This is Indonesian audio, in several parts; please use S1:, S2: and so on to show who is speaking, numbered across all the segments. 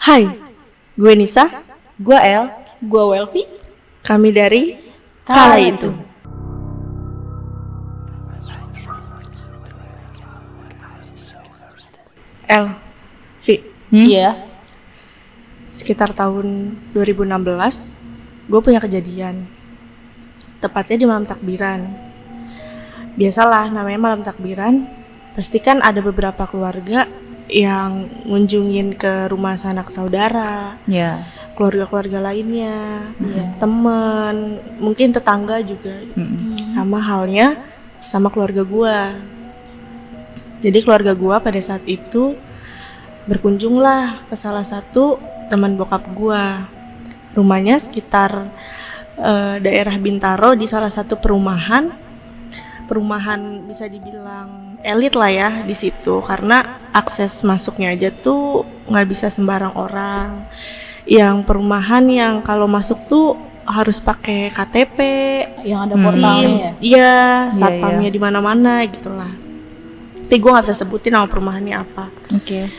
S1: Hai, gue Nisa,
S2: Gua El.
S3: Gua Welvi.
S1: kami dari
S2: Kala
S1: Kala
S2: Itu.
S1: Itu. El, Vi,
S3: Iya.
S1: sekitar tahun 2016, gue punya kejadian. Tepatnya di malam takbiran. Biasalah namanya malam takbiran, pasti kan ada beberapa keluarga yang ngunjungin ke rumah sanak saudara,
S2: Ya.
S1: keluarga-keluarga lainnya,
S3: Iya.
S1: temen, mungkin tetangga juga. Sama halnya sama keluarga gua. Jadi keluarga gua pada saat itu berkunjunglah ke salah satu teman bokap gua. Rumahnya sekitar daerah Bintaro di salah satu perumahan bisa dibilang elit lah ya di situ, karena akses masuknya aja tuh nggak bisa sembarang orang. Yang perumahan yang kalau masuk tuh harus pakai KTP,
S3: Yang ada portalnya ya.
S1: iya,
S2: Iya,
S1: satpamnya di mana-mana gitulah. Tapi gue nggak bisa sebutin nama perumahannya apa.
S2: Oke.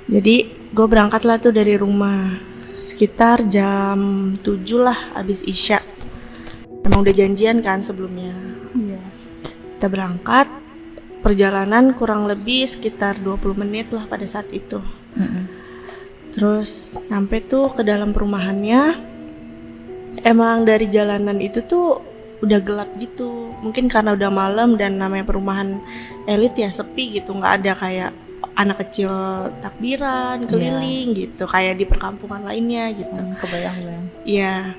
S1: Jadi gue berangkat lah tuh dari rumah sekitar jam 7 lah abis Isya. Emang udah janjian kan sebelumnya.
S3: Iya.
S1: Kita berangkat, perjalanan kurang lebih sekitar 20 menit lah pada saat itu. Terus sampai tuh ke dalam perumahannya, emang dari jalanan itu tuh udah gelap gitu. Mungkin karena udah malam dan namanya perumahan elit ya, sepi gitu, nggak ada kayak anak kecil takbiran keliling gitu kayak di perkampungan lainnya gitu.
S2: Kebayang.
S1: Iya.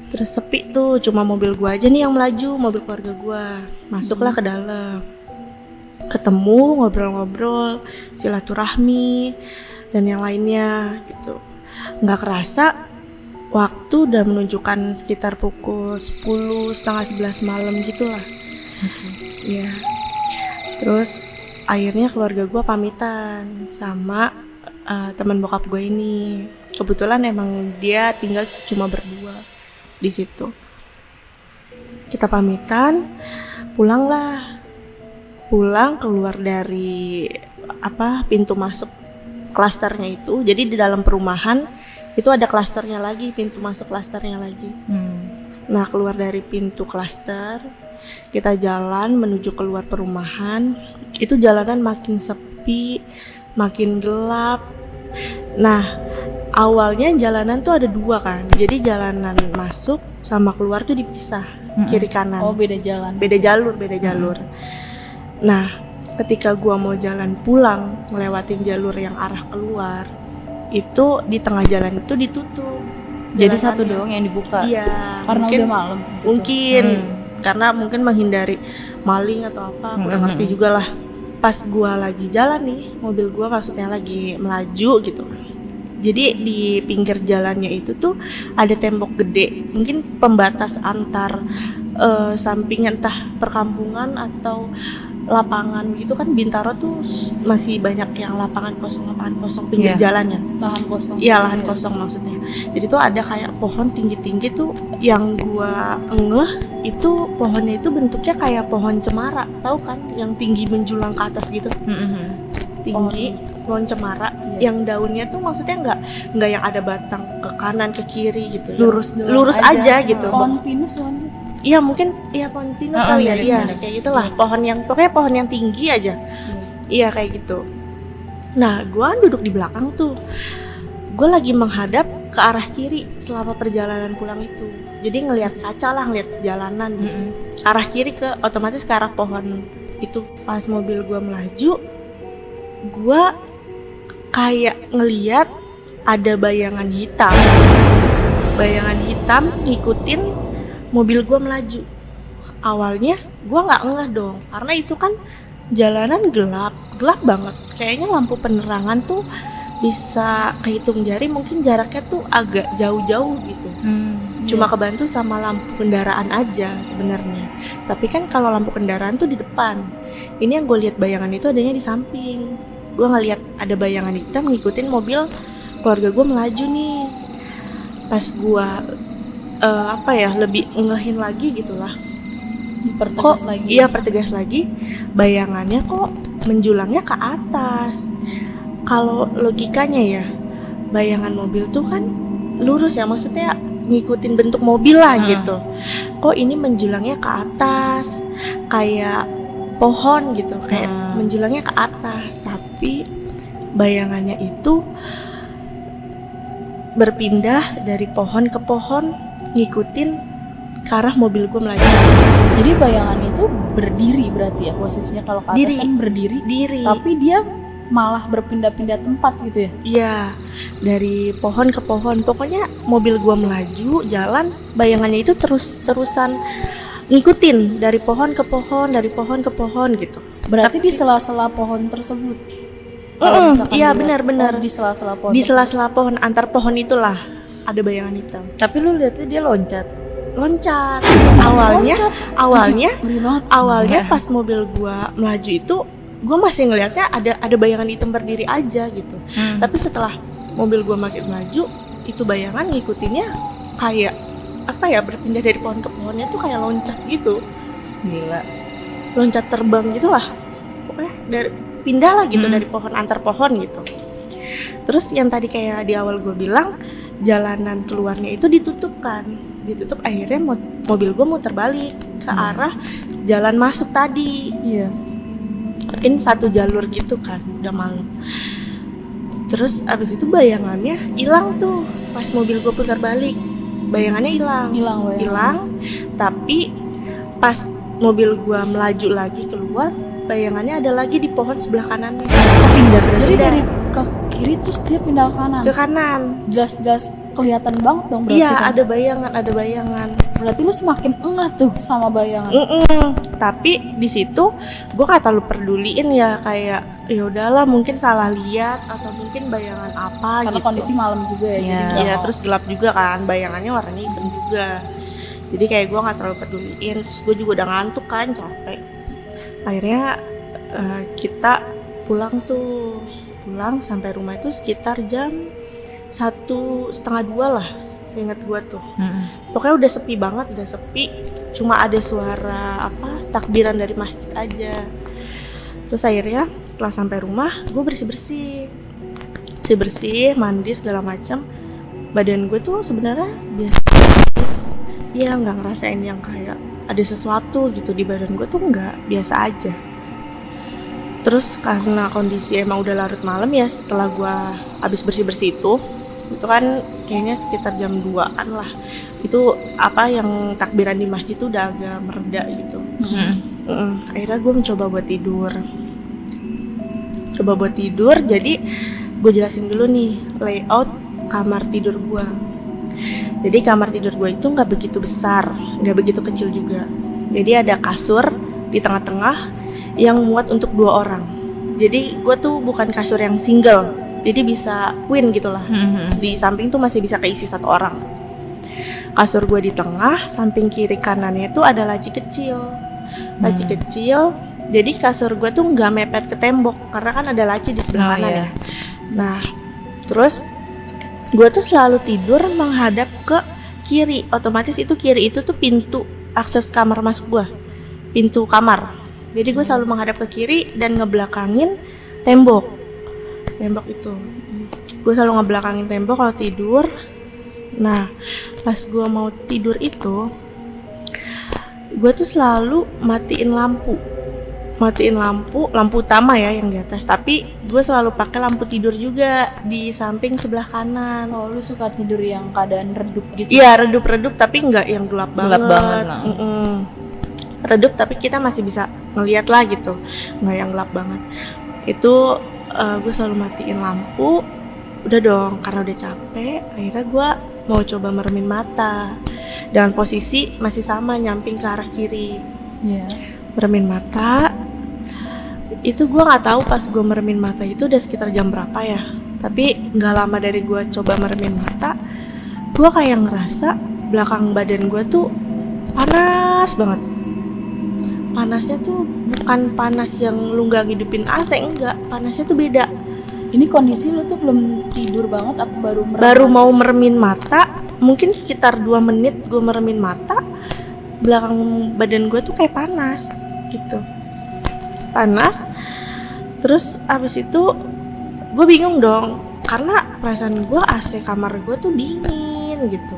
S1: Terus sepi tuh, cuma mobil gua aja nih yang melaju, mobil keluarga gua. Masuklah ke dalam. Ketemu, ngobrol-ngobrol, silaturahmi dan yang lainnya gitu. Nggak kerasa waktu udah menunjukkan sekitar pukul 10, setengah 11 malam gitulah. Iya. Terus akhirnya keluarga gua pamitan sama teman bokap gue ini. Kebetulan emang dia tinggal cuma berdua di situ. Kita pamitan, pulang keluar dari pintu masuk klasternya itu. Jadi di dalam perumahan itu ada klasternya lagi, pintu masuk klasternya lagi. Nah, keluar dari pintu klaster, kita jalan menuju keluar perumahan. Itu jalanan makin sepi, makin gelap. Nah, awalnya jalanan tuh ada dua kan, jadi jalanan masuk sama keluar tuh dipisah, kiri kanan.
S3: Oh, beda jalan.
S1: Beda jalur. Nah, ketika gua mau jalan pulang ngelewatin jalur yang arah keluar, itu di tengah jalan itu ditutup.
S2: Jadi satu
S1: jalanannya.
S2: doang yang dibuka.
S1: Iya.
S3: Karena
S1: mungkin,
S3: udah malam. gitu.
S1: Mungkin karena mungkin menghindari maling atau apa, kurang ngerti juga lah. Pas gua lagi jalan nih, mobil gua maksudnya lagi melaju gitu. Jadi di pinggir jalannya itu tuh ada tembok gede, mungkin pembatas antar samping entah perkampungan atau lapangan gitu kan. Bintaro tuh masih banyak yang lapangan kosong pinggir jalannya.
S3: Lahan kosong.
S1: Iya, lahan kosong maksudnya. Jadi tuh ada kayak pohon tinggi-tinggi tuh, yang gua ngeh itu pohonnya itu bentuknya kayak pohon cemara, tahu kan? Yang tinggi menjulang ke atas gitu. Tinggi, pohon cemara, yang daunnya tuh maksudnya nggak yang ada batang ke kanan ke kiri gitu. Lurus aja gitu.
S3: Pohon pinus kan.
S1: Iya, mungkin iya pohon pinus kali ya. Iya, kayak gitulah. Pokoknya pohon yang tinggi aja. Iya, kayak gitu. Nah, gua duduk di belakang tuh. Gue lagi menghadap ke arah kiri selama perjalanan pulang itu. Jadi ngelihat kaca lah, ngelihat jalanan gitu. Arah kiri otomatis ke arah pohon itu. Pas mobil gue melaju, gue kayak ngelihat ada bayangan hitam ngikutin mobil gue melaju. Awalnya gue nggak ngeh dong, karena itu kan jalanan gelap banget. Kayaknya lampu penerangan tuh bisa kehitung jari, mungkin jaraknya tuh agak jauh-jauh gitu. Cuma kebantu sama lampu kendaraan aja sebenarnya. Tapi kan kalau lampu kendaraan tuh di depan. Ini yang gue lihat bayangan itu adanya di samping. Gue ngeliat ada bayangan hitam ngikutin mobil keluarga gue melaju nih. Pas gue lebih ngehin lagi gitulah. Pertegas lagi. Bayangannya kok menjulangnya ke atas. Kalau logikanya ya, bayangan mobil tuh kan lurus ya, maksudnya ngikutin bentuk mobil lah gitu. Oh ini menjulangnya ke atas kayak pohon gitu, kayak menjulangnya ke atas, tapi bayangannya itu berpindah dari pohon ke pohon ngikutin ke arah mobil gue melaju.
S3: Jadi bayangan itu berdiri berarti ya posisinya, kalau ke atas
S1: Diri.
S3: kan berdiri.
S1: Diri.
S3: Tapi dia malah berpindah-pindah tempat gitu ya.
S1: Iya, dari pohon ke pohon. Pokoknya mobil gua melaju, jalan, bayangannya itu terus-terusan ngikutin dari pohon ke pohon, dari pohon ke pohon gitu.
S3: Berarti di sela-sela pohon tersebut. Kalau misalkan
S1: Iya,
S3: dilihat,
S1: benar-benar.
S3: di sela-sela pohon.
S1: Di
S3: tersebut.
S1: sela-sela pohon, antar pohon itulah ada bayangan hitam.
S2: Tapi lu lihatnya dia loncat.
S1: Loncat. Awalnya
S3: Loncat. Ngeri banget.
S1: awalnya pas mobil gua melaju itu gua masih ngelihatnya ada bayangan hitam berdiri aja gitu. Tapi setelah mobil gua makin maju, itu bayangan ngikutinnya kayak apa ya, berpindah dari pohon ke pohonnya tuh kayak loncat gitu.
S2: Gila.
S1: Loncat terbang gitulah. Pokoknya dari pindah lah gitu dari pohon, antar pohon gitu. Terus yang tadi kayak di awal gue bilang, jalanan keluarnya itu ditutup, akhirnya mobil gue muter balik ke arah jalan masuk tadi.
S3: Iya.
S1: Mungkin satu jalur gitu kan, udah malam. Terus abis itu bayangannya hilang tuh pas mobil gue putar balik. Bayangannya hilang. Hilang. Tapi pas mobil gue melaju lagi keluar, bayangannya ada lagi di pohon sebelah kanannya.
S2: Pindah berarti.
S3: Jadi dari ke kiri terus dia pindah ke kanan.
S1: Ke kanan.
S3: Jelas-jelas kelihatan banget dong berarti.
S1: Iya,
S3: kan?
S1: ada bayangan.
S3: Berarti lu semakin engah tuh sama bayangan.
S1: Tapi di situ gue nggak terlalu peduliin ya, kayak ya udahlah mungkin salah lihat atau mungkin bayangan apa.
S3: Karena
S1: gitu.
S3: kondisi malam juga ya.
S2: Iya.
S3: Jadi
S1: Iya, terus gelap juga kan, bayangannya warnanya hitam juga. Jadi kayak gue nggak terlalu peduliin. Terus gue juga udah ngantuk kan, capek. Akhirnya kita pulang sampai rumah itu sekitar jam 1:30 lah, seingat gue tuh. Pokoknya udah sepi banget, cuma ada suara takbiran dari masjid aja. Terus akhirnya setelah sampai rumah gue bersih mandi segala macam. Badan gue tuh sebenarnya biasa, ya nggak ngerasain yang kayak ada sesuatu gitu di badan gue, tuh nggak, biasa aja. Terus karena kondisi emang udah larut malam ya, setelah gue habis bersih itu kan kayaknya sekitar jam 2-an lah, itu yang takbiran di masjid tuh udah agak mereda gitu. Akhirnya gue mencoba buat tidur. Jadi gue jelasin dulu nih layout kamar tidur gue. Jadi kamar tidur gue itu nggak begitu besar, nggak begitu kecil juga. Jadi ada kasur di tengah-tengah yang muat untuk 2 orang. Jadi gue tuh bukan kasur yang single, jadi bisa queen gitulah. Di samping tuh masih bisa keisi 1 orang. Kasur gue di tengah, samping kiri kanannya tuh ada laci kecil. Jadi kasur gue tuh nggak mepet ke tembok karena kan ada laci di sebelah kanan ya. Nah, terus gue tuh selalu tidur menghadap ke kiri. Otomatis itu kiri itu tuh pintu akses kamar masuk gue, pintu kamar. Jadi gue selalu menghadap ke kiri dan ngebelakangin tembok itu. Gue selalu ngebelakangin tembok kalau tidur. Nah, pas gue mau tidur itu, gue tuh selalu matiin lampu utama ya yang di atas. Tapi gue selalu pakai lampu tidur juga di samping sebelah kanan.
S3: Oh, lu suka tidur yang keadaan redup gitu?
S1: Iya, redup tapi nggak yang gelap banget.
S2: Lah.
S1: Redup tapi kita masih bisa ngeliat lah gitu, nggak yang gelap banget. Itu gue selalu matiin lampu. Udah dong, karena udah capek, akhirnya gue mau coba meremin mata dengan posisi masih sama, nyamping ke arah kiri. Meremin mata. Itu gue nggak tahu pas gue meremin mata itu udah sekitar jam berapa ya. Tapi nggak lama dari gue coba meremin mata, gue kayak ngerasa belakang badan gue tuh panas banget. Panasnya tuh bukan panas yang lu nggak ngidupin AC, enggak, panasnya tuh beda.
S3: Ini kondisi lu tuh belum tidur banget apa
S1: baru mau meremin mata, mungkin sekitar 2 menit gue meremin mata, belakang badan gue tuh kayak panas gitu, panas. Terus abis itu gue bingung dong, karena perasaan gue AC kamar gue tuh dingin gitu,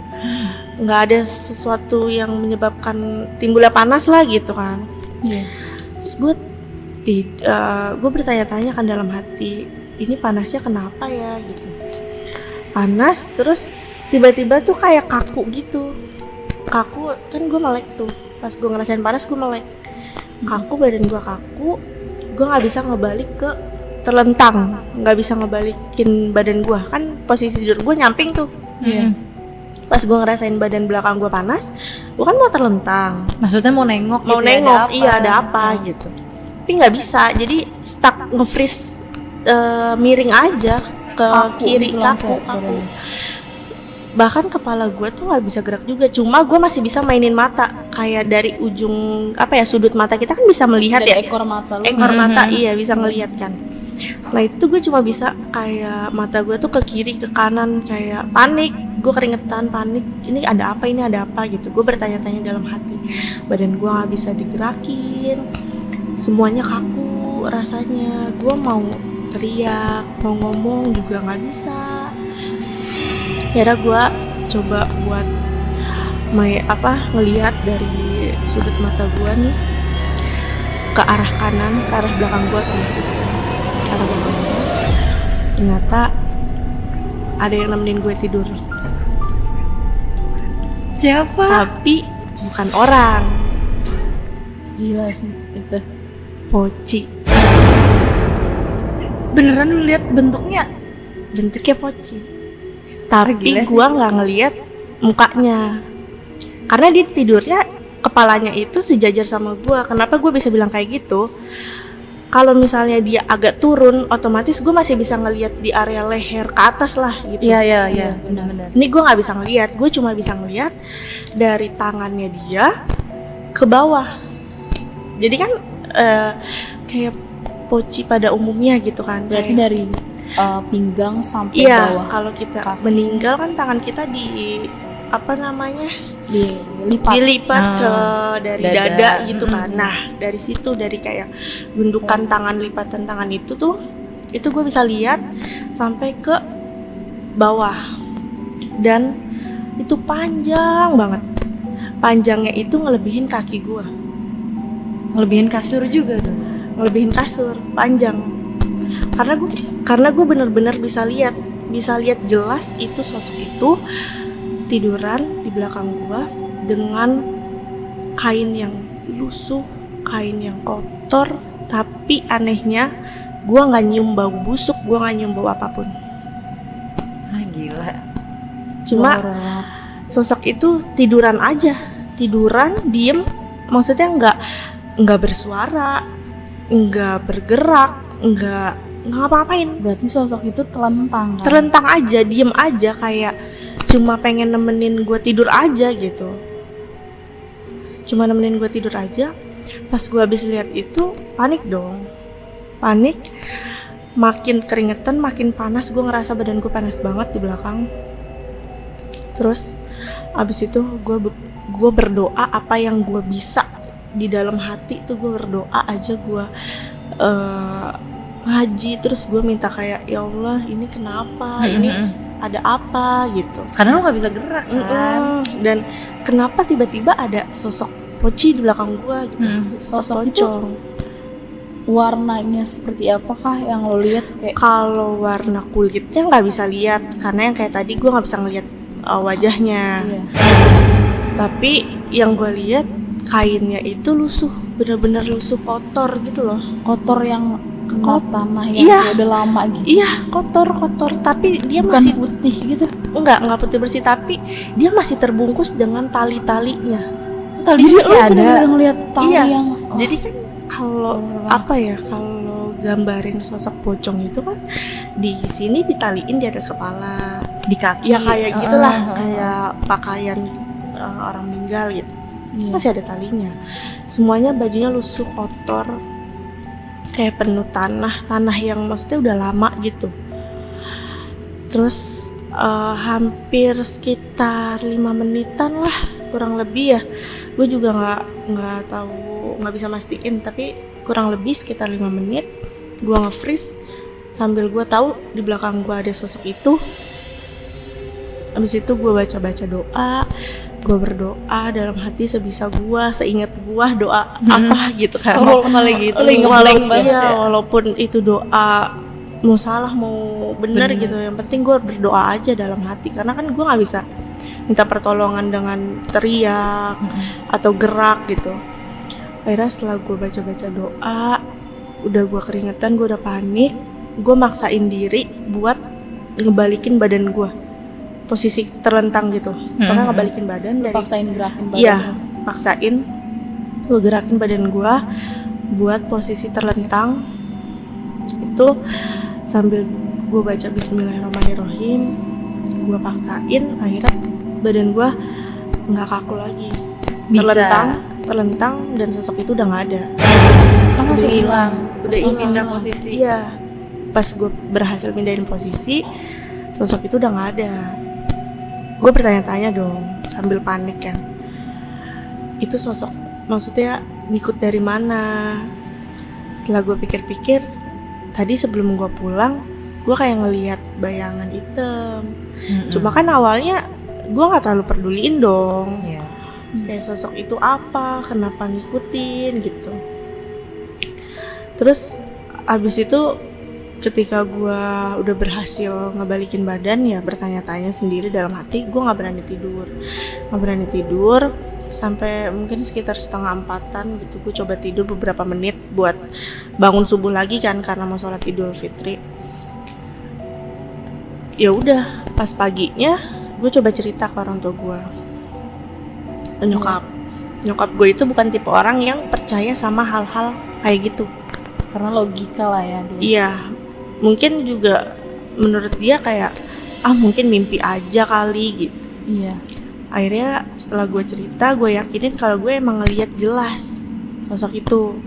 S1: nggak ada sesuatu yang menyebabkan timbulnya panas lah gitu kan.
S3: Iya.
S1: Terus gue bertanya-tanya kan dalam hati, ini panasnya kenapa ya gitu. Panas terus tiba-tiba tuh kayak kaku gitu. Kaku kan, gue melek tuh. Pas gue ngerasain panas gue melek. Kaku, badan gue kaku. Gue nggak bisa ngebalik ke terlentang, nggak bisa ngebalikin badan gue. Kan posisi tidur gue nyamping tuh.
S3: Iya.
S1: Pas gue ngerasain badan belakang gue panas, gue kan mau terlentang.
S2: Maksudnya mau nengok
S1: Mau
S2: gitu ya,
S1: nengok,
S2: ada apa?
S1: iya ada apa gitu. Tapi nggak bisa, jadi stuck nge-freeze, miring aja ke
S3: Kaku
S1: kiri,
S3: gitu langsung
S1: kaku.
S3: badannya.
S1: Bahkan kepala gue tuh nggak bisa gerak juga, cuma gue masih bisa mainin mata, kayak dari ujung sudut mata kita kan bisa melihat
S3: Dari
S1: ya,
S3: ekor mata lu.
S1: ekor mata iya bisa ngelihat kan. Nah itu tuh gue cuma bisa kayak mata gue tuh ke kiri ke kanan, kayak panik, gue keringetan, panik, ini ada apa gitu. Gue bertanya-tanya dalam hati, badan gue nggak bisa digerakin, semuanya kaku rasanya. Gue mau teriak, mau ngomong juga nggak bisa. Akhirnya gue coba buat ngelihat dari sudut mata gue nih ke arah kanan, ke arah belakang gue, otomatis kan, ke arah belakang gue. Ternyata ada yang nemenin gue tidur,
S2: Siapa?
S1: tapi bukan orang,
S3: Gila sih itu.
S1: Poci.
S2: Beneran lu lihat bentuknya?
S1: Bentuknya Poci, tapi
S2: gila sih.
S1: gue nggak ngelihat mukanya karena dia tidurnya kepalanya itu sejajar sama gue. Kenapa gue bisa bilang kayak gitu? Kalau misalnya dia agak turun, otomatis gue masih bisa ngelihat di area leher ke atas lah gitu.
S2: Iya,
S3: Iya,
S2: benar-benar.
S1: Ini gue nggak bisa ngelihat, gue cuma bisa ngelihat dari tangannya dia ke bawah. Jadi kan kayak Poci pada umumnya gitu kan.
S3: Berarti
S1: Kayak-
S3: dari pinggang sampai
S1: Iya,
S3: bawah
S1: kalau kita
S3: kaki.
S1: meninggal kan tangan kita
S3: dilipat.
S1: dilipat
S2: Ah,
S1: ke dari
S2: dada.
S1: dada gitu kan.
S3: Mm-mm.
S1: Nah, dari situ, dari kayak gundukan tangan, lipatan tangan itu gue bisa lihat sampai ke bawah. Dan itu panjang banget. Panjangnya itu ngelebihin kaki gue.
S2: Ngelebihin kasur juga dong.
S1: Ngelebihin kasur, panjang. Karena gue bener-bener bisa lihat jelas itu sosok itu tiduran di belakang gua dengan kain yang lusuh, kain yang kotor, tapi anehnya gua nggak nyium bau busuk, gua nggak nyium bau apapun.
S2: Ah, gila.
S1: Cuma
S3: Horor banget.
S1: sosok itu tiduran aja, diem, maksudnya nggak bersuara, nggak bergerak, nggak ngapa-ngapain.
S3: Berarti sosok itu telentang kan?
S1: Terlentang aja, diem aja, kayak cuma pengen nemenin gue tidur aja gitu. Cuma nemenin gue tidur aja. Pas gue habis lihat itu, panik dong. Panik, makin keringetan, makin panas. Gue ngerasa badan gue panas banget di belakang. Terus abis itu gue berdoa apa yang gue bisa di dalam hati tuh. Gue berdoa aja, gue ngaji, terus gue minta kayak, ya Allah ini kenapa, ini ada apa gitu.
S2: Karena lu nggak bisa gerak kan.
S1: Dan kenapa tiba-tiba ada sosok Poci di belakang gue gitu.
S3: Sosok itu
S1: pocong.
S3: warnanya seperti apakah yang lo lihat kayak?
S1: Kalau warna kulitnya nggak bisa lihat, karena yang kayak tadi gue nggak bisa ngeliat wajahnya.
S3: Iya.
S1: Tapi yang gue lihat kainnya itu lusuh, bener-bener lusuh, kotor gitu loh.
S3: Kotor yang kena tanah yang
S1: Iya.
S3: kayak udah lama gitu.
S1: Iya, kotor, tapi dia
S3: Bukan
S1: masih
S3: putih gitu.
S1: enggak putih bersih, tapi dia masih terbungkus dengan tali-talinya.
S2: Tali
S3: Jadi
S2: masih
S3: lo
S2: ada.
S3: bener-bener ngeliat tali
S1: Iya.
S3: yang
S1: Jadi kan kalau kalau gambarin sosok pocong itu kan di sini ditaliin di atas kepala.
S2: Di kaki.
S1: Ya kayak gitulah,
S2: Ah,
S1: kayak pakaian orang meninggal gitu.
S3: iya.
S1: Masih ada talinya. Semuanya bajunya lusuh, kotor, kayak penuh tanah yang maksudnya udah lama gitu. Terus hampir sekitar 5 menitan lah kurang lebih ya. Gue juga nggak tahu, nggak bisa mastiin, tapi kurang lebih sekitar 5 menit gue nge-freeze. sambil gue tahu di belakang gue ada sosok itu. Abis itu gue baca doa, gue berdoa dalam hati sebisa gue, seingat gue doa apa gitu kan.
S2: Kalau gitu lagi
S1: Walaupun
S2: banget
S1: iya,
S2: ya.
S1: walaupun itu doa mau salah mau benar
S2: Bener.
S1: gitu, yang penting gue berdoa aja dalam hati, karena kan gue nggak bisa minta pertolongan dengan teriak atau gerak gitu. Akhirnya setelah gue baca doa, udah gue keringetan, gue udah panik, gue maksain diri buat ngebalikin badan gue posisi terlentang gitu. Pokoknya ngebalikin badan dari
S3: Paksain gerakin badan.
S1: iya, paksain gue gerakin badan gue buat posisi terlentang itu sambil gue baca Bismillahirrahmanirrahim. Gue paksain, akhirnya badan gue nggak kaku lagi,
S2: Bisa.
S1: terlentang dan sosok itu udah nggak ada.
S3: Langsung hilang.
S1: Udah
S3: Langsung
S2: pindah
S3: hilang.
S2: posisi.
S1: Iya, pas gue berhasil pindahin posisi, sosok itu udah nggak ada. Gue bertanya-tanya dong sambil panik kan, itu sosok maksudnya ngikut dari mana? Setelah gue pikir-pikir, tadi sebelum gue pulang, gue kayak ngelihat bayangan hitam. Cuma kan awalnya gue nggak terlalu peduliin dong,
S2: Iya.
S1: kayak sosok itu apa, kenapa ngikutin gitu. Terus abis itu ketika gue udah berhasil ngebalikin badan, ya bertanya-tanya sendiri dalam hati, gue nggak berani tidur sampai mungkin sekitar 3:30 gitu. Gue coba tidur beberapa menit buat bangun subuh lagi kan, karena mau sholat Idul Fitri. Ya udah, pas paginya gue coba cerita ke orang tua gue, ke nyokap gue itu bukan tipe orang yang percaya sama hal-hal kayak gitu.
S3: Karena logika lah ya dia.
S1: Iya, mungkin juga menurut dia kayak mungkin mimpi aja kali gitu.
S3: Iya.
S1: Akhirnya setelah gue cerita, gue yakinin kalau gue emang ngeliat jelas sosok itu.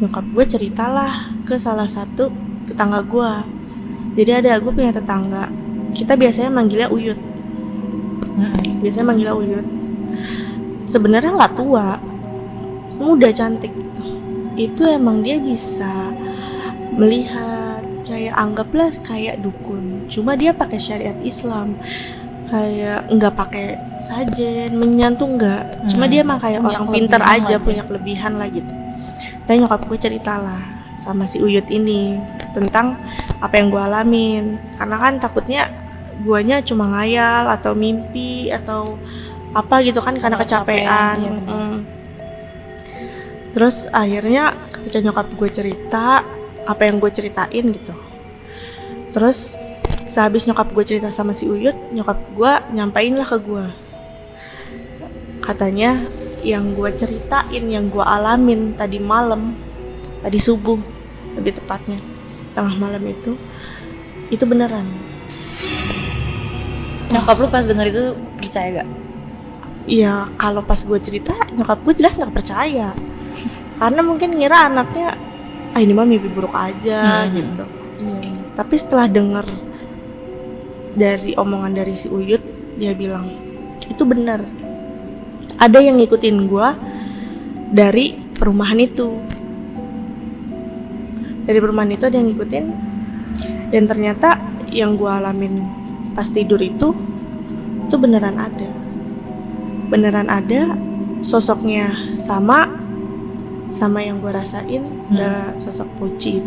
S1: Nyokap gue ceritalah ke salah satu tetangga gue. Jadi gue punya tetangga, kita biasanya manggilnya Uyut. Sebenarnya nggak tua, muda cantik. Itu emang dia bisa melihat, kayak anggaplah kayak dukun, cuma dia pakai syariat Islam, kayak nggak pakai sajen, menyan tuh nggak, cuma dia emang kayak
S3: Punya
S1: orang pinter
S3: kelebihan
S1: aja,
S3: lah dia.
S1: punya kelebihan lah gitu. Dan nyokap gue ceritalah sama si Uyut ini tentang apa yang gue alamin, karena kan takutnya guanya cuma ngayal atau mimpi atau apa gitu kan, karena kecapean.
S3: Iya benar.
S1: Terus akhirnya ketika nyokap gue cerita apa yang gue ceritain gitu, terus sehabis nyokap gue cerita sama si Uyut, nyokap gue nyampain lah ke gue, katanya yang gue ceritain, yang gue alamin tadi malam, tadi subuh lebih tepatnya, tengah malam itu beneran.
S2: Nyokap lu pas denger itu percaya gak?
S1: Iya, kalau pas gue cerita nyokap gue jelas nggak percaya, karena mungkin ngira anaknya ini mah mimpi buruk aja gitu.
S3: Iya.
S1: Tapi setelah denger dari omongan dari si Uyut, dia bilang itu benar, ada yang ngikutin gue dari perumahan itu. Dari perumahan itu ada yang ngikutin, dan ternyata yang gue alamin pas tidur itu beneran ada, sosoknya sama yang gue rasain. Ada sosok Poci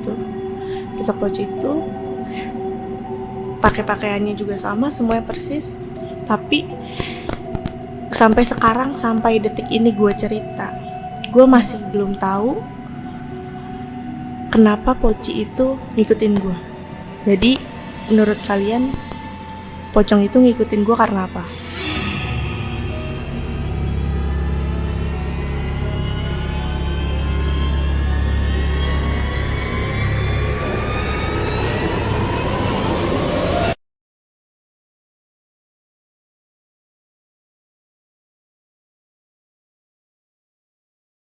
S1: itu pakai pakaiannya juga sama, semuanya persis. Tapi sampai sekarang, sampai detik ini gue cerita, gue masih belum tahu kenapa Poci itu ngikutin gue. Jadi menurut kalian pocong itu ngikutin gue karena apa?